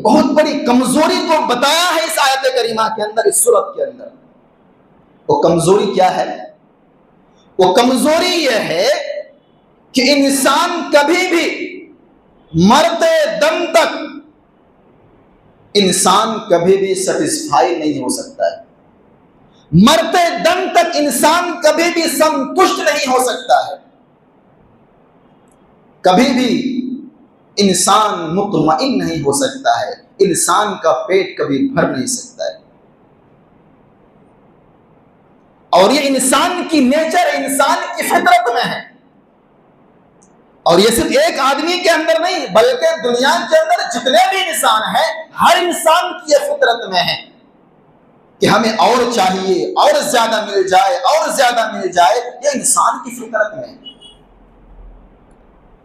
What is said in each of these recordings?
बहुत बड़ी कमजोरी को बताया है इस आयत करीमा के अंदर, इस सूरत के अंदर। वो कमजोरी क्या है? वो कमजोरी यह है कि इंसान कभी भी मरते दम तक इंसान कभी भी सेटिस्फाई नहीं हो सकता है। मरते दम तक इंसान कभी भी संतुष्ट नहीं हो सकता है। कभी भी इंसान मुतमइन नहीं हो सकता है। इंसान का पेट कभी भर नहीं सकता है। और ये इंसान की नेचर, इंसान की फितरत में है। और ये सिर्फ एक आदमी के अंदर नहीं, बल्कि दुनिया के अंदर जितने भी इंसान हैं, हर इंसान की ये फितरत में है कि हमें और चाहिए, और ज्यादा मिल जाए, और ज्यादा मिल जाए। ये इंसान की फितरत में है।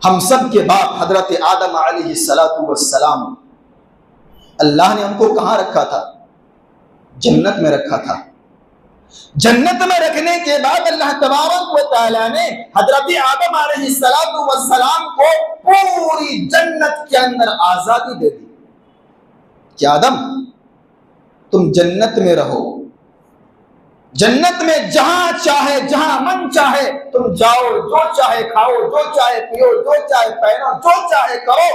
हम सब के बाप हजरत आदम अलैहिस्सलातु वस्सलाम, अल्लाह ने हमको कहां रखा था? जन्नत में रखा था। जन्नत में रखने के बाद अल्लाह तबारक व तआला ने हजरत आदम अलैहिस्सलातु वस्सलाम को पूरी जन्नत के अंदर आजादी दे दी कि आदम तुम जन्नत में रहो। जन्नत में जहां चाहे, जहां मन चाहे तुम जाओ, जो चाहे खाओ, जो चाहे पियो, जो चाहे पहनो, जो चाहे करो।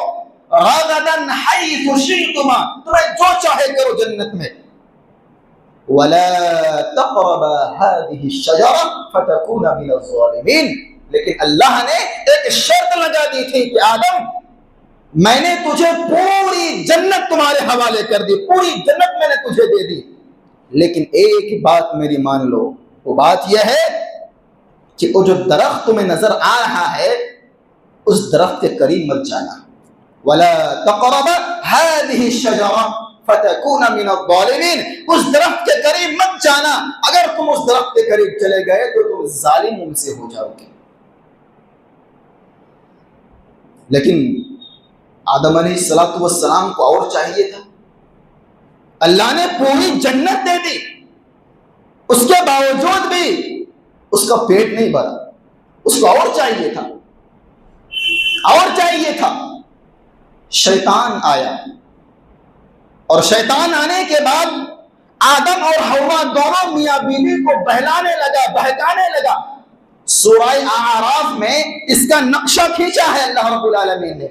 रगदन हैथु शि'तुमा, तुम्हें जो चाहे करो जन्नत में। वला तक़रबा हादिहि शजरा फतकूना मिनज़ ज़ालिमीन। लेकिन अल्लाह ने एक शर्त लगा दी थी कि आदम, मैंने तुझे पूरी जन्नत तुम्हारे हवाले कर दी, पूरी जन्नत मैंने तुझे दे दी, लेकिन एक बात मेरी मान लो। वो बात यह है कि वो जो दरख्त तुम्हें नजर आ रहा है, उस दरख्त के करीब मत जाना। वला तक़रबा हादिहि शजरा फतकूना मिनज़ ज़ालिमीन। उस दरख्त के करीब मत जाना। अगर तुम उस दरख्त के करीब चले गए तो तुम जालिमों से हो जाओगे। लेकिन आदम अलैहिस्सलातु वस्सलाम को और चाहिए था। अल्लाह ने पूरी जन्नत दे दी, उसके बावजूद भी उसका पेट नहीं भरा। उसको और चाहिए था, और चाहिए था। शैतान आया, और शैतान आने के बाद आदम और हव्वा दोनों मियां बीवी को बहलाने लगा, बहकाने लगा। सूरह आराफ में इसका नक्शा खींचा है अल्लाह रब्बुल आलमीन ने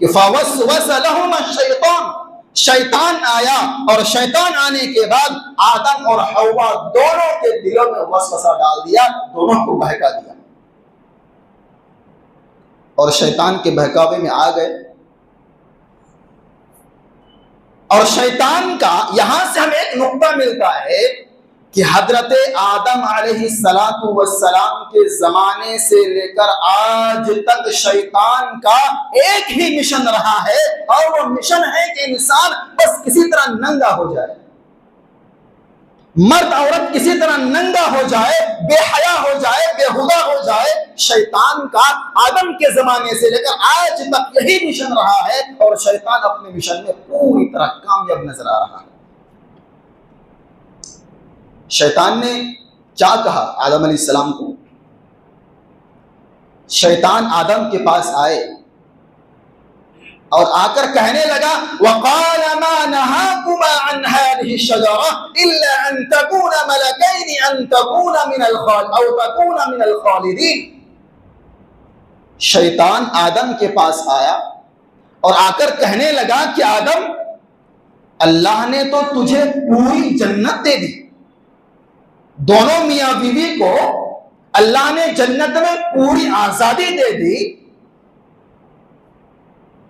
कि फवस्वस लहुमा शैतान। शैतान आया, और शैतान आने के बाद आदम और हव्वा दोनों के दिलों में वसवसा डाल दिया, दोनों को बहका दिया। और शैतान के बहकावे में आ गए। और शैतान का यहां से हमें एक नुक्ता मिलता है कि हजरत आदम अलैहिस्सलातु वस्सलाम के जमाने से लेकर आज तक शैतान का एक ही मिशन रहा है, और वो मिशन है कि इंसान बस किसी तरह नंगा हो जाए, मर्द औरत किसी तरह नंगा हो जाए, बेहया हो जाए, बेहुदा हो जाए। शैतान का आदम के जमाने से लेकर आज तक यही मिशन रहा है, और शैतान अपने मिशन में पूरी तरह कामयाब नजर आ रहा है। शैतान ने क्या कहा आदम अलैहिस्सलाम को? शैतान आदम के पास आए और आकर कहने लगा, वक़ाल मा नहाकुमा अन हादिहि शजरा इल्ला अन तकूना मलकैनि अन तकूना मिनल खालिदीन। शैतान आदम के पास आया और आकर कहने लगा कि आदम, अल्लाह ने तो तुझे पूरी जन्नत दे दी। दोनों मियां बीवी को अल्लाह ने जन्नत में पूरी आजादी दे दी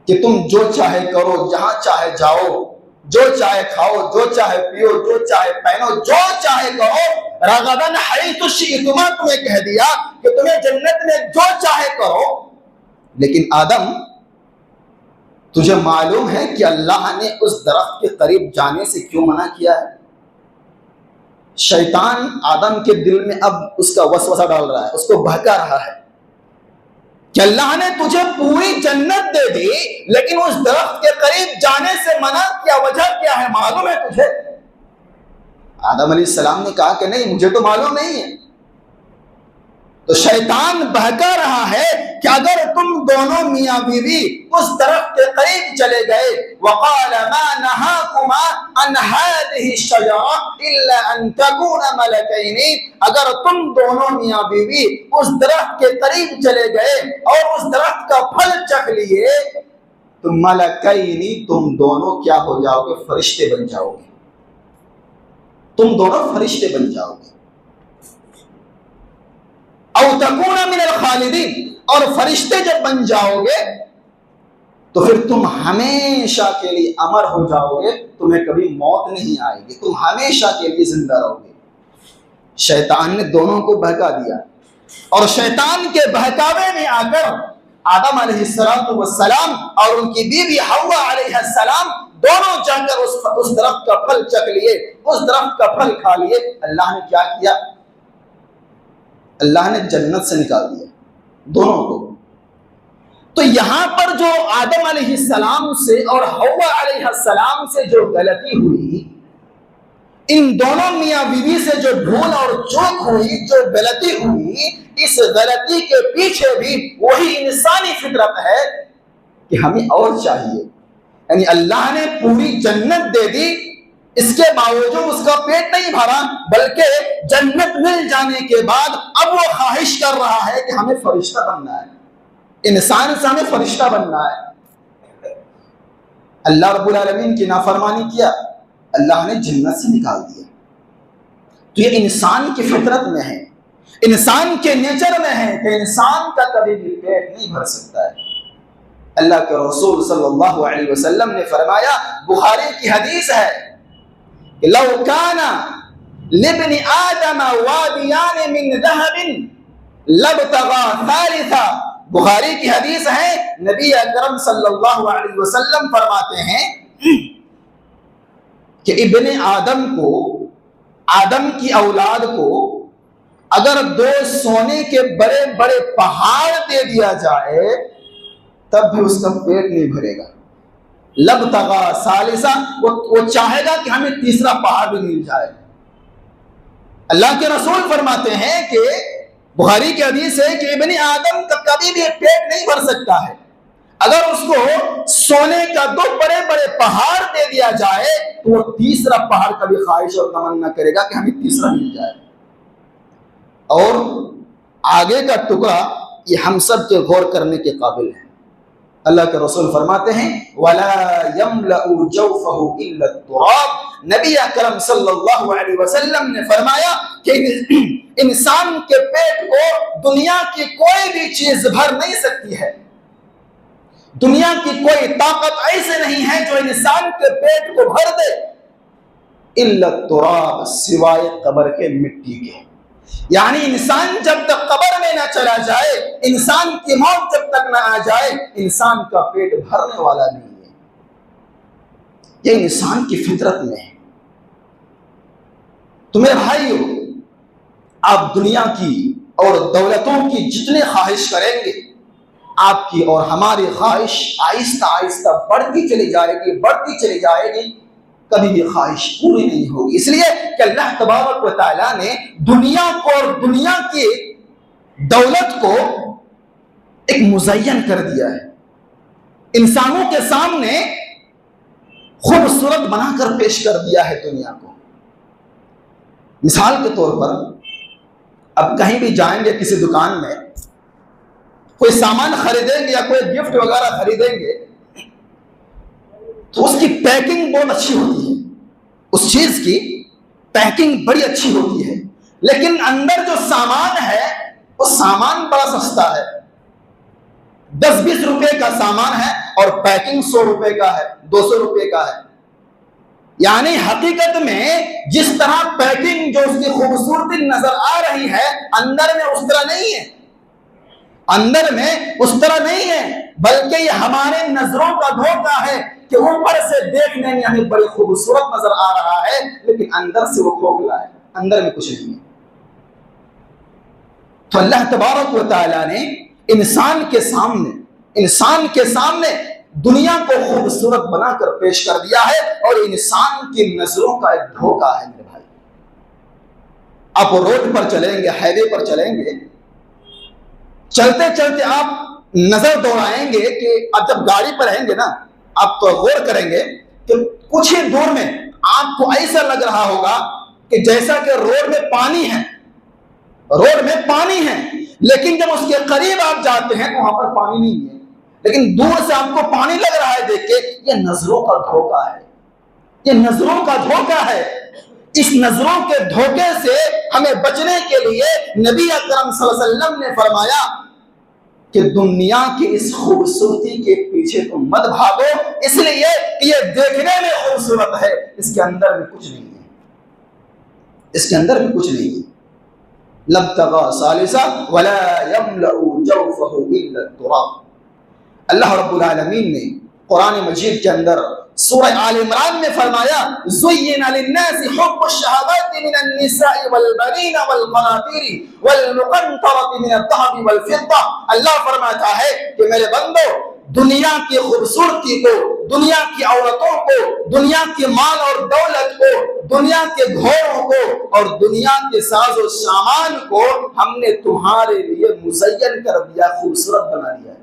कि तुम जो चाहे करो, जहां चाहे जाओ, जो चाहे खाओ, जो चाहे पियो, जो चाहे पहनो, जो चाहे करो। रगदन हैथु शि'तुमा, तुम्हें कह दिया कि तुम्हें जन्नत में जो चाहे करो। लेकिन आदम, तुझे मालूम है कि अल्लाह ने उस दरख्त के करीब जाने से क्यों मना किया है? शैतान आदम के दिल में अब उसका वसवसा डाल रहा है, उसको बहका रहा है कि अल्लाह ने तुझे पूरी जन्नत दे दी, लेकिन उस दरख्त के करीब जाने से मना किया। वजह क्या है, मालूम है तुझे? आदम अलैहिस्सलाम ने कहा कि नहीं, मुझे तो मालूम नहीं है। तो शैतान बहका रहा है कि अगर तुम दोनों मियां बीवी उस दरख्त के करीब चले गए, वक़ाल मा नहाकुमा अन हादिहि शजरा इल्ला अन तकूना मलकैनी, अगर तुम दोनों मियां बीवी उस दरख्त के करीब चले गए और उस दरख्त का फल चख लिए तो मलकैनी, तुम दोनों क्या हो जाओगे? फरिश्ते बन जाओगे। तुम दोनों फरिश्ते बन जाओगे। औ तकूना मिनल खालिदीन, और फरिश्ते जब बन जाओगे तो फिर तुम हमेशा के लिए अमर हो जाओगे, तुम्हें कभी मौत नहीं आएगी, तुम हमेशा के लिए जिंदा रहोगे। शैतान ने दोनों को बहका दिया और शैतान के बहकावे में आकर आदम अलैहिस्सलाम और उनकी बीवी हव्वा अलैहिस्सलाम दोनों जाकर उस दरख्त का फल चख लिए, उस दरख्त का फल खा लिए। अल्लाह ने क्या किया? अल्लाह ने जन्नत से निकाल दिया दोनों को। तो यहां पर जो आदम अलैहिस्सलाम से और हव्वा अलैहिस्सलाम से जो गलती हुई, इन दोनों मियां बीवी से जो भूल और चूक हुई, जो गलती हुई, इस गलती के पीछे भी वही इंसानी फितरत है कि हमें और चाहिए। यानी अल्लाह ने पूरी जन्नत दे दी, इसके बावजूद उसका पेट नहीं भरा, बल्कि जन्नत मिल जाने के बाद अब वो ख्वाहिश कर रहा है कि हमें फरिश्ता बनना है, इंसान से हमें फरिश्ता बनना है। अल्लाह रब्बुल आलमीन की नाफरमानी किया, अल्लाह ने जन्नत से निकाल दिया। तो ये इंसान की फितरत में है, इंसान के नेचर में है कि इंसान का कभी भी पेट नहीं भर सकता है। अल्लाह के रसूल सल्लल्लाहु अलैहि वसल्लम ने फरमाया, बुखारी की हदीस है, लौ काना लिब्नि आदम वादियान मिन ज़हबिन लबतगा सालिसा। बुखारी की हदीस है, नबी अकरम सल्लल्लाहु अलैहि वसल्लम फरमाते हैं कि इब्ने आदम को, आदम की औलाद को अगर दो सोने के बड़े बड़े पहाड़ दे दिया जाए तब भी उसका पेट नहीं भरेगा। लबतगा सालिसा, वो चाहेगा कि हमें तीसरा पहाड़ भी मिल जाए। अल्लाह के रसूल फरमाते हैं कि बुखारी की हदीस है कि इब्ने आदम का कभी भी पेट नहीं भर सकता है। अगर उसको सोने का दो बड़े बड़े पहाड़ दे दिया जाए तो वो तीसरा पहाड़ कभी ख्वाहिश और तमन्ना करेगा कि हमें तीसरा मिल जाए। और आगे का टुकड़ा ये हम सब के गौर करने के काबिल है। अल्लाह के रसूल फरमाते हैं, वला यमलउ जौफहु इल्ला तुराब। नबी अकरम सल्लल्लाहु अलैहि वसल्लम ने फरमाया कि इंसान के पेट को दुनिया की कोई भी चीज भर नहीं सकती है। दुनिया की कोई ताकत ऐसे नहीं है जो इंसान के पेट को भर दे, इल्ला तुराब, सिवाय कब्र के मिट्टी के। यानी इंसान जब तक कब्र में ना चला जाए, इंसान की मौत जब तक ना आ जाए, इंसान का पेट भरने वाला नहीं है। ये इंसान की फितरत में है। तो मेरे भाइयों, आप दुनिया की और दौलतों की जितने ख्वाहिश करेंगे, आपकी और हमारी ख्वाहिश आहिस्ता आहिस्ता बढ़ती चली जाएगी, बढ़ती चली जाएगी, कभी भी ख्वाहिश पूरी नहीं होगी। इसलिए कि अल्लाह तबारक व तआला ने दुनिया को और दुनिया की दौलत को एक मुज़य्यन कर दिया है, इंसानों के सामने खूबसूरत बनाकर पेश कर दिया है दुनिया को। मिसाल के तौर पर, अब कहीं भी जाएंगे किसी दुकान में, कोई सामान खरीदेंगे या कोई गिफ्ट वगैरह खरीदेंगे तो उसकी पैकिंग बहुत अच्छी होती है, उस चीज की पैकिंग बड़ी अच्छी होती है, लेकिन अंदर जो सामान है वो सामान बड़ा सस्ता है। 10-20 रुपए का सामान है और पैकिंग 100 रुपए का है, 200 रुपए का है। यानी हकीकत में जिस तरह पैकिंग जो उसकी खूबसूरती नजर आ रही है, अंदर में उस तरह नहीं है, अंदर में उस तरह नहीं है, बल्कि ये हमारे नजरों का धोखा है कि ऊपर से देखने में हमें बड़ी खूबसूरत नजर आ रहा है, लेकिन अंदर से वो खोखला है, अंदर में कुछ नहीं है। तो अल्लाह तबारक व तआला ने इंसान के सामने दुनिया को खूबसूरत बनाकर पेश कर दिया है, और इंसान की नजरों का एक धोखा है। मेरे भाई, आप रोड पर चलेंगे, हाईवे पर चलेंगे, चलते चलते आप नजर दौड़ाएंगे कि अब जब गाड़ी पर रहेंगे ना, आप तो गौर करेंगे कि कुछ ही दूर में आपको ऐसा लग रहा होगा कि जैसा कि रोड में पानी है, रोड में पानी है, लेकिन जब उसके करीब आप जाते हैं तो वहां पर पानी नहीं है, लेकिन दूर से आपको पानी लग रहा है। देख के ये नजरों का धोखा है, ये नजरों का धोखा है। इस नजरों के धोखे से हमें बचने के लिए नबी अकरम सल्लल्लाहु अलैहि वसल्लम ने फरमाया कि दुनिया की इस खूबसूरती के पीछे तुम मत भागो, इसलिए कि ये देखने में खूबसूरत है, इसके अंदर भी कुछ नहीं है, इसके अंदर भी कुछ नहीं है। लब्तगा सालिसा वला यमलउ जौफहु इल्ला तुराब। अल्लाह रब्बुल आलमीन ने कुरान मजीद के अंदर सूरह आल इमरान में फरमाया, ज़ुय्यिना लिन्नासि हुब्बुश शहावाति मिनन निसाइ वल बनीना वल क़नातीरि वल मुक़न्तरति मिनद दहबि वल फिद्दा। अल्लाह फरमाता है कि मेरे बंदो, दुनिया की खूबसूरती को, दुनिया की औरतों को, दुनिया के माल और दौलत को, दुनिया के घोड़ों को और दुनिया के साजो सामान को हमने तुम्हारे लिए मुज़य्यन कर दिया, खूबसूरत बना दिया।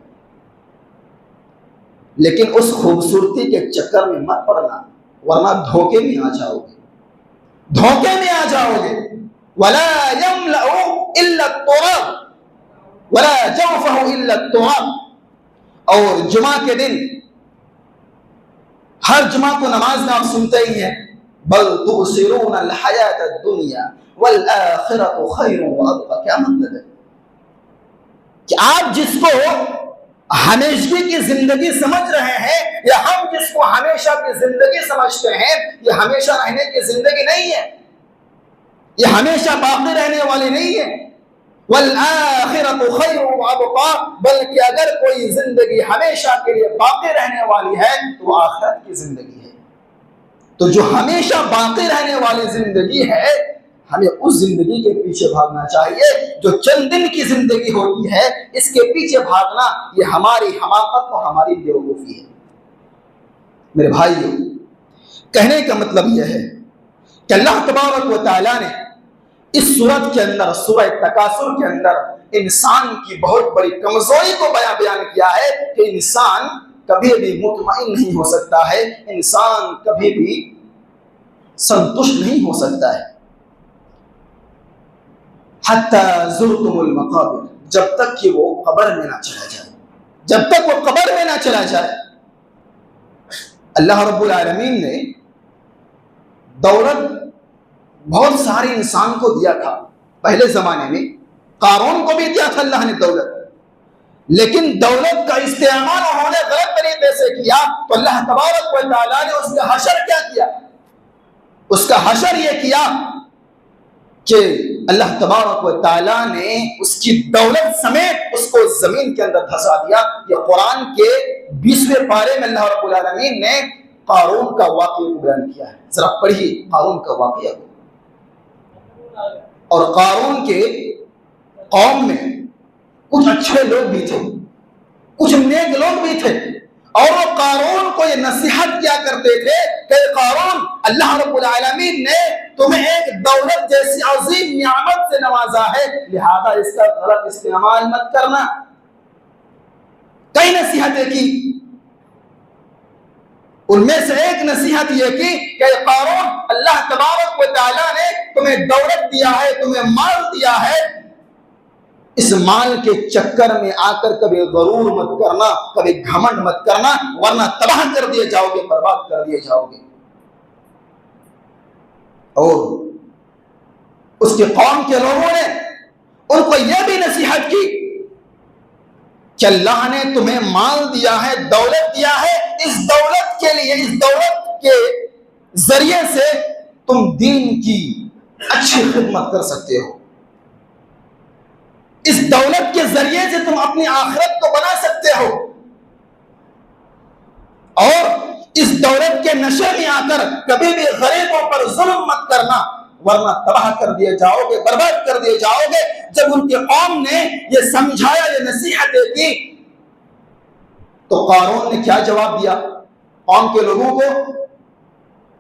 लेकिन उस खूबसूरती के चक्कर में मत पड़ना, वरना धोखे में आ जाओगे, धोखे में आ जाओगे। वला यमलउ इल्ला तुराब वला जौफहु इल्ला तुराब। और जुमा के दिन, हर जुमा को नमाज में आप सुनते ही हैं, बल तुसिरून अल हयात दुनिया वल आखिरतु खैरुन व अबका। क्या मतलब है कि आप जिसको हमेशगी की जिंदगी समझ रहे हैं, या हम जिसको हमेशा की जिंदगी समझते हैं, ये हमेशा रहने की जिंदगी नहीं है, ये हमेशा बाकी रहने वाली नहीं है। वल आखिरतु खैरुन व अबका, बल्कि अगर कोई जिंदगी हमेशा के लिए बाकी रहने वाली है तो आखिरत की जिंदगी है। तो जो हमेशा बाकी रहने वाली जिंदगी है, हमें उस जिंदगी के पीछे भागना चाहिए। जो चंद दिन की जिंदगी होती है, इसके पीछे भागना ये हमारी हमाकत और हमारी बेवकूफी है। मेरे भाइयों, कहने का मतलब यह है कि अल्लाह तबारक व तआला ने इस सूरत के अंदर, सूरह तकासुर के अंदर, इंसान की बहुत बड़ी कमजोरी को बयान किया है कि इंसान कभी भी मुतमईन नहीं हो सकता है, इंसान कभी भी संतुष्ट नहीं हो सकता है। हत्ता ज़ुरतुमुल मक़ाबिर, जब तक कि वो कब्र में ना चला जाए, जब तक वो कब्र में ना चला जाए। अल्लाह रब्बुल आलमीन ने दौलत बहुत सारे इंसान को दिया था। पहले जमाने में कारून को भी दिया था अल्लाह ने दौलत, लेकिन दौलत का इस्तेमाल उन्होंने गलत तरीके से किया तो अल्लाह तबारक व तआला ने उसका हशर क्या किया? उसका हशर यह किया कि अल्लाह तबारक व तआला ने उसकी दौलत समेत उसको जमीन के अंदर धंसा दिया। ये कुरान के 20वें पारे में अल्लाह रब्बुल आलमीन ने कारून का वाक़या को बयान किया है। जरा पढ़िए कारून का वाक़या को। और कारून के कौम में कुछ अच्छे लोग भी थे, कुछ नेक लोग भी थे, और वो कारून को ये नसीहत क्या करते थे कि कारून, अल्लाह रब्बुल आलमीन ने तुम्हें एक दौलत जैसी अजीम नियामत से नवाजा है, लिहाजा इसका गलत इस्तेमाल मत करना। कई नसीहतें की, उनमें से एक नसीहत यह की कि कारून, अल्लाह तबारक व तआला ने तुम्हें दौलत दिया है, तुम्हें माल दिया है, इस माल के चक्कर में आकर कभी गरूर मत करना, कभी घमंड मत करना, वरना तबाह कर दिए जाओगे, बर्बाद कर दिए जाओगे। और उसके कौम के लोगों ने उनको यह भी नसीहत की कि अल्लाह ने तुम्हें माल दिया है, दौलत दिया है, इस दौलत के लिए, इस दौलत के जरिए से तुम दीन की अच्छी खिदमत कर सकते हो, इस दौलत के जरिए से तुम अपनी आखिरत को बना सकते हो, और इस दौलत के नशे में आकर कभी भी गरीबों पर जुल्म मत करना, वरना तबाह कर दिए जाओगे, बर्बाद कर दिए जाओगे। जब उनके कौम ने ये समझाया, ये नसीहतें की, तो कारून ने क्या जवाब दिया कौम के लोगों को?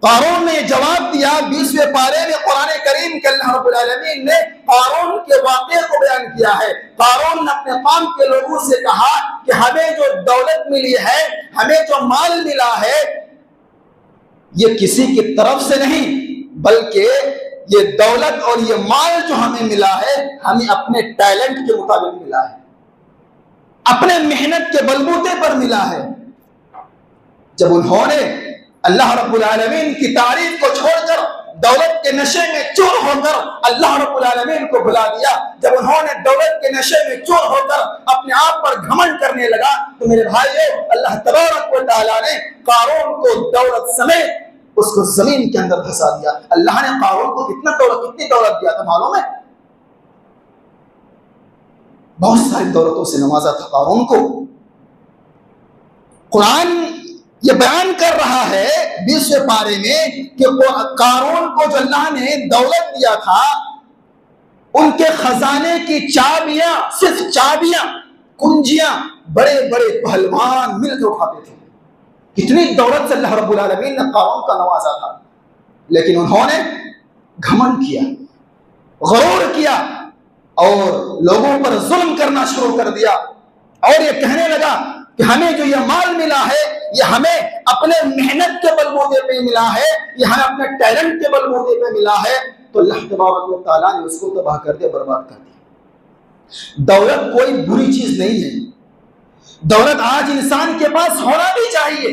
कारून ने जवाब दिया 20वें पारे में कुरान करीम के अल्लाह रब्बुल आलमीन ने कारून के वाक़े को बयान किया है। कारून ने अपने कौम के लोगों से कहा कि हमें जो दौलत मिली है, हमें जो माल मिला है, ये किसी की तरफ से नहीं, बल्कि ये दौलत और ये माल जो हमें मिला है, हमें अपने टैलेंट के मुताबिक मिला है, अपने मेहनत के बलबूते पर मिला है। जब उन्होंने अल्लाह रब्बुल आलमीन की तारीफ को छोड़कर दौलत के नशे में चूर होकर अल्लाह रब्बुल आलमीन को भुला दिया, जब उन्होंने दौलत के नशे में चूर होकर अपने आप पर घमंड करने लगा, तो मेरे भाइयों, अल्लाह तबारक व तआला ने कारून को दौलत समेत उसको जमीन के अंदर धंसा दिया। अल्लाह ने कारून को कितनी दौलत दिया था मालूम है? बहुत सारी दौलतों से नवाजा था कारून को। कुरान ये बयान कर रहा है 20वें पारे में कि कारून को जो अल्लाह ने दौलत दिया था, उनके खजाने की चाबियां, सिर्फ चाबियां, कुंजियां बड़े बड़े पहलवान मिलकर उठाते थे। कितनी दौलत से अल्लाह रब्बुल आलमीन ने कारून का नवाजा था, लेकिन उन्होंने घमंड किया, गरूर किया और लोगों पर जुल्म करना शुरू कर दिया और ये कहने लगा कि हमें जो ये माल मिला है, ये हमें अपने मेहनत के बलबूते पे मिला है, ये हमें अपने टैलेंट के बलबूते पे मिला है। तो अल्लाह तबारक व तआला ने उसको तबाह कर दिया, बर्बाद कर दिया। दौलत कोई बुरी चीज नहीं है। दौलत आज इंसान के पास होना भी चाहिए।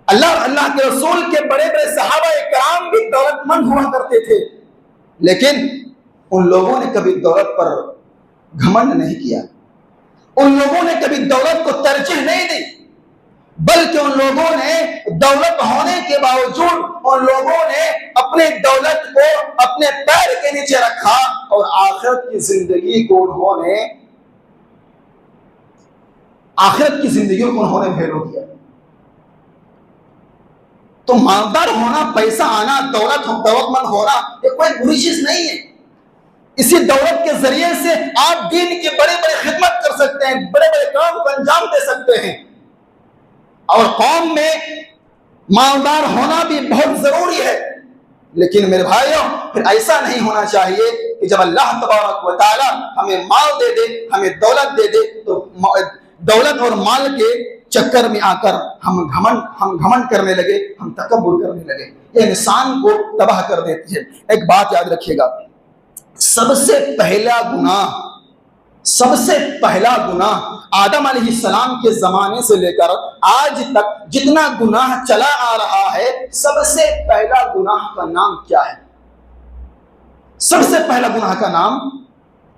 अल्लाह के रसूल के बड़े बड़े सहाबा इकराम भी दौलतमंद हुआ करते थे, लेकिन उन लोगों ने कभी दौलत पर घमंड नहीं किया, उन लोगों ने कभी दौलत को तरजीह नहीं दी, बल्कि उन लोगों ने दौलत होने के बावजूद उन लोगों ने अपने दौलत को अपने पैर के नीचे रखा और आखिरत की जिंदगी को उन्होंने वैल्यू दिया। तो मालदार होना, पैसा आना, दौलतमंद होना ये कोई बुरी चीज नहीं है। इसी दौलत के जरिए से आप दीन की बड़ी बड़ी खिदमत कर सकते हैं, बड़े बड़े काम को अंजाम दे सकते हैं। और कौम में मालदार होना भी बहुत जरूरी है, लेकिन मेरे भाइयों, फिर ऐसा नहीं होना चाहिए कि जब अल्लाह तबारक व तआला हमें माल दे दे, हमें दौलत दे दे, तो दौलत और माल के चक्कर में आकर हम घमंड करने लगे, हम तकब्बुर करने लगे। ये इंसान को तबाह कर देती है। एक बात याद रखिएगा, सबसे पहला गुनाह आदम अलैहिस्सलाम के जमाने से लेकर आज तक जितना गुनाह चला आ रहा है, सबसे पहला गुनाह का नाम क्या है? सबसे पहला गुनाह का नाम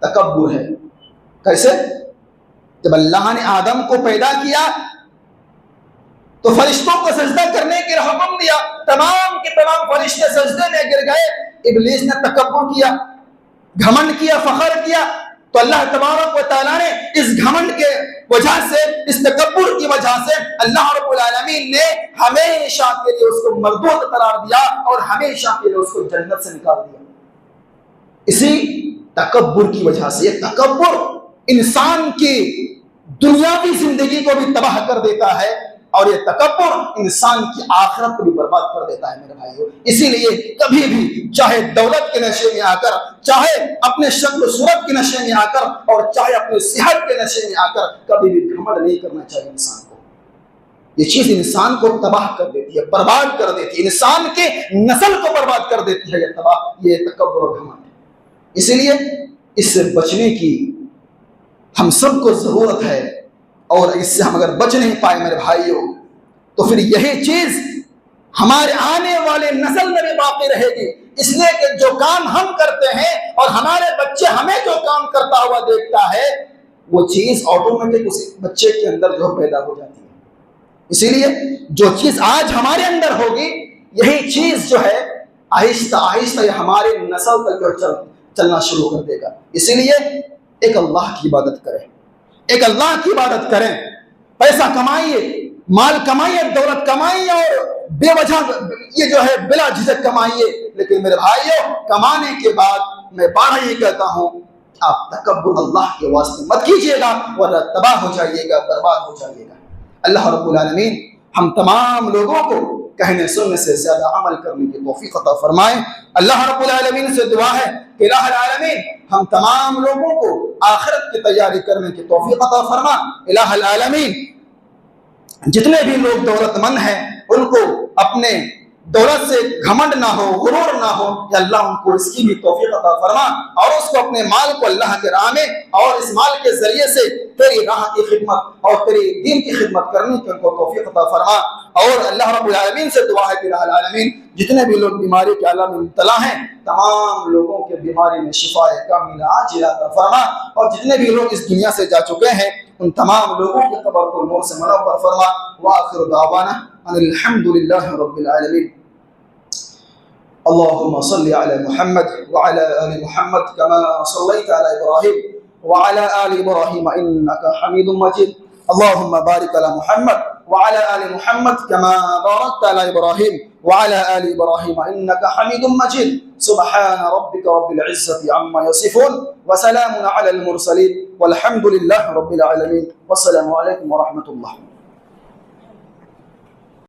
तकब्बुर है। कैसे? जब अल्लाह ने आदम को पैदा किया तो फरिश्तों को सजदा करने के हुक्म दिया, तमाम के तमाम फरिश्ते सजदे में गिर गए। इब्लीस ने तकब्बुर किया, घमंड किया, फखर किया। तो अल्लाह तबारक व तआला ने इस घमंड के वजह से, इस तकब्बुर की वजह से अल्लाह रब्बुल आलमीन ने हमेशा के लिए उसको मरदूद करार दिया और हमेशा के लिए उसको जन्नत से निकाल दिया। इसी तकब्बुर की वजह से, ये तकब्बुर इंसान की दुनियावी जिंदगी को भी तबाह कर देता है और ये तकब्बुर इंसान की आखिरत को भी बर्बाद कर देता है मेरे भाइयों। इसीलिए कभी भी, चाहे दौलत के नशे में आकर, चाहे अपने शक्ल सूरत के नशे में आकर और चाहे अपने सेहत के नशे में आकर, कभी भी घमंड नहीं करना चाहिए इंसान को। ये चीज इंसान को तबाह कर देती है, बर्बाद कर देती है, इंसान के नस्ल को बर्बाद कर देती है ये तकब्बुर और घमंड। इसीलिए इससे बचने की हम सबको जरूरत है, और इससे हम अगर बच नहीं पाए मेरे भाइयों, तो फिर यही चीज हमारे आने वाले नस्ल में भी बाकी रहेगी। इसलिए कि जो काम हम करते हैं और हमारे बच्चे हमें जो काम करता हुआ देखता है, वो चीज ऑटोमेटिक उस बच्चे के अंदर जो पैदा हो जाती है। इसीलिए जो चीज आज हमारे अंदर होगी, यही चीज जो है आहिस्ता आहिस्ता हमारे नस्ल तक चलना शुरू कर देगा। इसीलिए एक अल्लाह की इबादत करें, एक अल्लाह की इबादत करें। पैसा कमाइए, माल कमाइए, दौलत कमाइए और बेवजह ये जो है बिला झिझक कमाइए। लेकिन मेरे भाइयों, कमाने के बाद मैं बारह ये कहता हूं, आप तकब्बुर अल्लाह के वास्ते मत कीजिएगा, वरना तबाह हो जाइएगा, बर्बाद हो जाइएगा। अल्लाह रब्बुल आलमीन हम तमाम लोगों को कहने सुनने से ज्यादा अमल करने की तौफीक अता फरमाए। अल्लाह रब्बुल आलमीन से दुआ है कि इलाहुल आलमीन हम तमाम लोगों को आखिरत की तैयारी करने की तौफीक अता फरमा। इलाहुल आलमीन जितने भी लोग दौलतमंद हैं उनको अपने दौलत से घमंड ना हो, गुरूर ना हो, या अल्लाह उनको इसकी भी तौफीक अता फरमा और उसको अपने माल को अल्लाह के राह में और इस माल के जरिए से तेरी राह की खिदमत और तेरी दीन की खिदमत करने की उनको तौफीक अता फरमा। और अल्लाह रब्बुल आलमीन से दुआ है कि इलाहुल आलमीन जितने भी लोग बीमारी के आलम में मुब्तला हैं तमाम लोगों के बीमारी में शिफाए कामिला आजिला अता फरमा। और जितने भी लोग इस दुनिया से जा चुके हैं उन तमाम लोगों की कब्र को नूर से मुनव्वर फरमा। व आखिरु दावाना अल्हम्दुलिल्लाहि रब्बिल आलमीन। अल्लाहुम्मा सल्लि अला मुहम्मद व अला आलि मुहम्मद कमा सल्लैता अला इब्राहीम व अला आलि इब्राहीम इन्नका हमीदुम मजीद। अल्लाहुम्मा बारिक अला मुहम्मद व अला आलि मुहम्मद कमा बारकता अला इब्राहीम व अला आलि इब्राहीम इन्नका हमीदुम मजीद। सुब्हान रब्बिका रब्बिल इज्जति अम्मा यसिफून व सलामुन अलल मुरसलीन वल्हम्दुलिल्लाहि रब्बिल आलमीन। वस्सलामु अलैकुम व रहमतुल्लाह।